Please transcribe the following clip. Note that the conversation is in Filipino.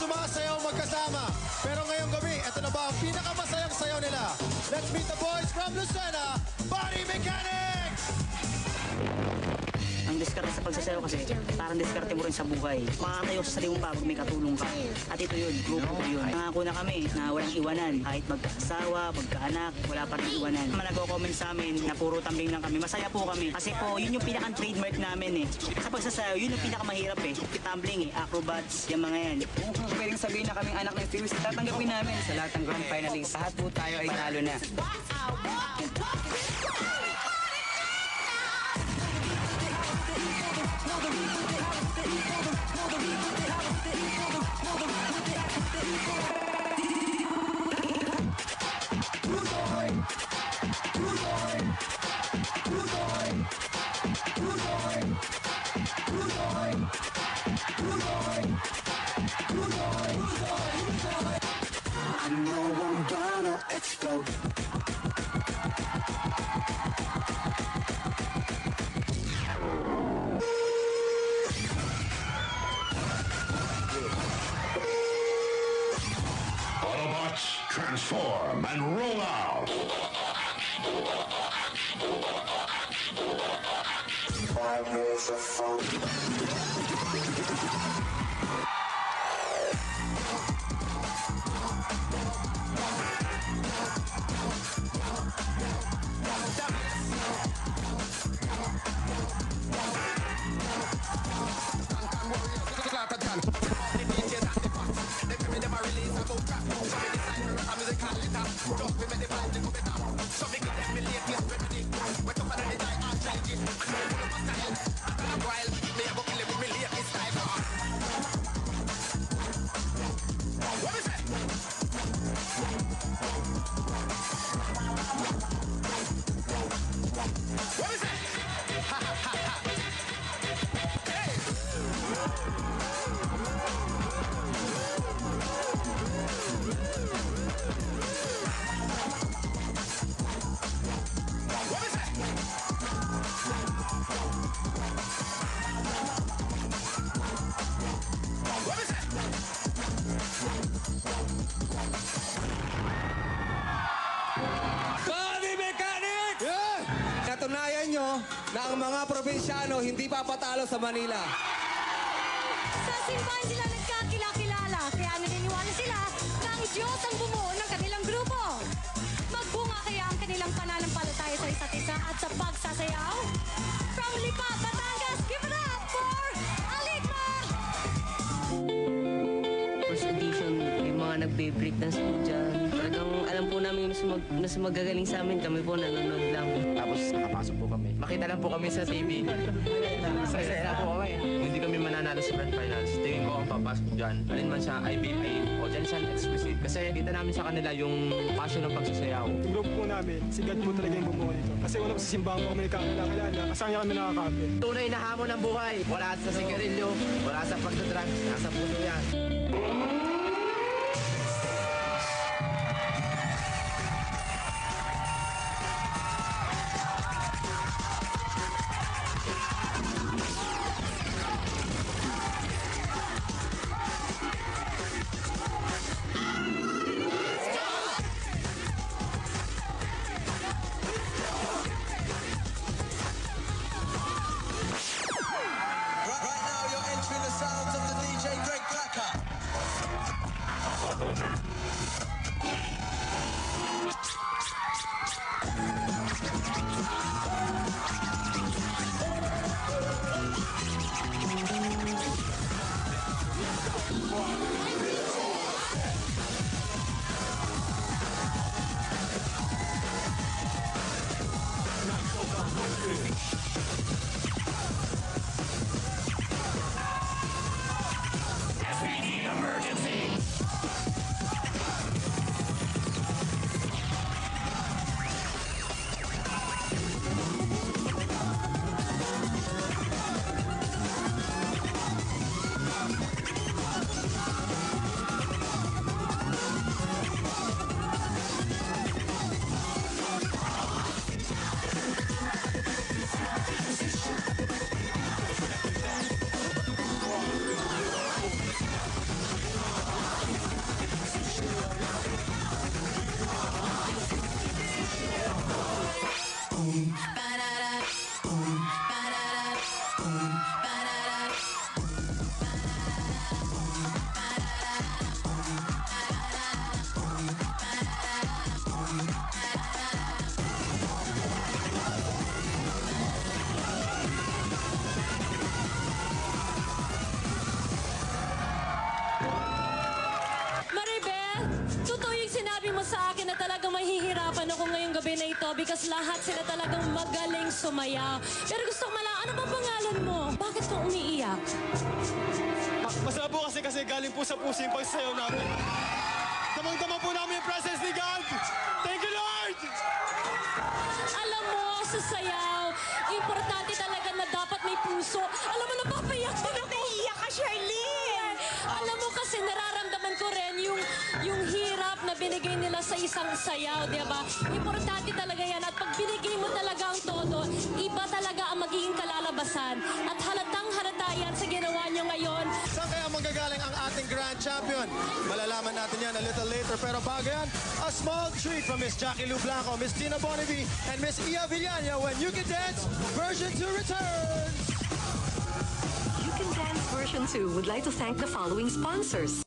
sumasayaw magkasama. Pero ngayong gabi, ito na ba ang pinakamasayang sayaw nila? Let's meet the boys from Lucena, Body Mechanics! Ang diskarte sa pagsasayaw kasi, parang diskarte mo rin sa buhay. Makakatayo sa sarili mong pag may katulong ka. At ito yun, grupo ko yun. Nangako na kami na walang iwanan. Kahit magkaasawa, magkaanak, wala pa rin iwanan. Mga nagko-comment sa amin na puro tambing lang kami. Masaya po kami. Kasi po, yun yung pinaka-trademark namin eh. Sa pagsasayaw, yun yung pinakamahirap eh. Tumbling eh, acrobats, yung mga yan. Kung pwedeng sabihin na kaming anak ng Fuse, tatanggapin namin sa lahat ng grand finalists. Lahat po tayo ay talo na. Autobots, transform and roll out! Body Mechanics! Yeah! Natunayan nyo na ang mga probinsyano hindi papatalo sa Manila. Sa simbahan sila nagkakilala, kaya naniniwala sila na ang Diyos ang bumuo ng kanilang grupo. Magbunga kaya ang kanilang pananampalataya sa isa't isa at sa pagsasayaw? From Lipa, Batangas, give it up for Aligma! First edition, may mga nagbe-break dance po dyan. Talagang alam po namin mas magagaling sa amin, kami po nanonood lang. Tapos nakapasok po kami. Makita lang po kami sa TV. Masaya na po kami. Kung hindi kami mananalo sa grand finals, tingin ko ang papasok dyan. Alin man siya IBI o dyan siya exclusive. Kasi kita namin sa kanila yung passion ng pagsasayaw. Yung group po namin, si God po talaga yung bumuo nito. Kasi una po sa simbahan po kami nagkakilala, kasama kami nakakapit. Tunay na hamon ng buhay. Wala sa sigarilyo, wala sa pagdadrugs, nasa puso yan. Right now, you're entering the sounds of the DJ Greg Clacker. Maribel, totoo yung sinabi mo sa akin na talagang mahihirapan ako ngayong gabi na ito because lahat sila talagang magaling sumayaw. Pero gusto ko malang, ano bang pangalan mo? Bakit ka umiiyak? Masarap po kasi galing po sa puso yung pagsasayaw namin. Damang-dama po namin yung presence ni God. Thank you, Lord! Alam mo, sa sayaw, importante talaga na dapat may puso. Alam mo, napapayak din ako. Naiiyak ka, Charlene! Alam mo kasi nararamdaman ko rin yung hirap na binigay nila sa isang sayaw, di ba? Importante talaga yan. At pag binigay mo talaga ang todo, iba talaga ang magiging kalalabasan. At halatang halata yan sa ginawa nyo ngayon. Saan kaya manggagaling ang ating grand champion? Malalaman natin yan a little later. Pero bago yan, a small treat from Miss Jackie Lou Blanco, Miss Tina Bonnevie, and Miss Ia Villania when You Can Dance version 2 returns. You Can Dance version 2 would like to thank the following sponsors.